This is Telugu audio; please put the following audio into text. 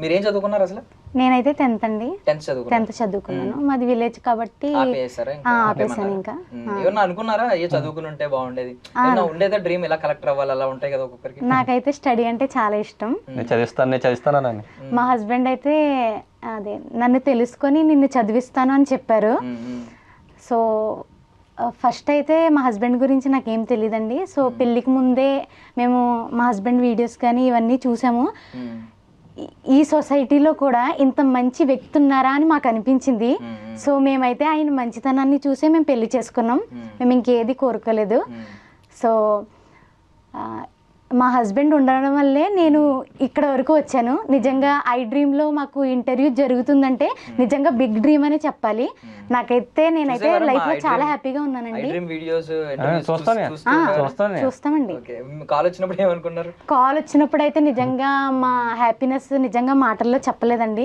మీరేం చదువుకున్నారు అసలు? నేనైతే 10th అండి. 10th చదువుకున్నాను. మాది విలేజ్ కాబట్టి ఆపేసాను ఇంకా. ఏమన్నా అనుకున్నారా అయ్యో చదువుకుని ఉంటే బాగుండేది, ఏమన్నా ఉండేదా డ్రీమ్ ఇలా కలెక్టర్ అవ్వాలి అలా ఉంటాయి కదా ఒక్కొక్కరికి? నాకైతే స్టడీ అంటే చాలా ఇష్టం. నేను చదివిస్తానని మా హస్బెండ్ అయితే అదే నన్ను తెలుసుకొని నిన్ను చదివిస్తాను అని చెప్పారు. సో ఫస్ట్ అయితే మా హస్బెండ్ గురించి నాకేం తెలియదండి. సో పెళ్ళికి ముందే మేము మా హస్బెండ్ వీడియోస్ కానీ ఇవన్నీ చూసాము. ఈ సొసైటీలో కూడా ఇంత మంచి వ్యక్తి ఉన్నారా అని మాకు అనిపించింది. సో మేమైతే ఆయన మంచితనాన్ని చూసే మేము పెళ్లి చేసుకున్నాం. మేము ఇంకేది కోరుకోలేదు. సో మా హస్బెండ్ ఉండడం వల్లే నేను ఇక్కడ వరకు వచ్చాను. నిజంగా ఐ డ్రీమ్లో మాకు ఇంటర్వ్యూ జరుగుతుందంటే నిజంగా బిగ్ డ్రీమ్ అనే చెప్పాలి. నేనైతే లైఫ్లో చాలా హ్యాపీగా ఉన్నానండి. చూస్తామండి. కాల్ వచ్చినప్పుడు ఏమనుకున్నారు? కాల్ వచ్చినప్పుడు అయితే నిజంగా మా హ్యాపీనెస్ నిజంగా మాటల్లో చెప్పలేదండి.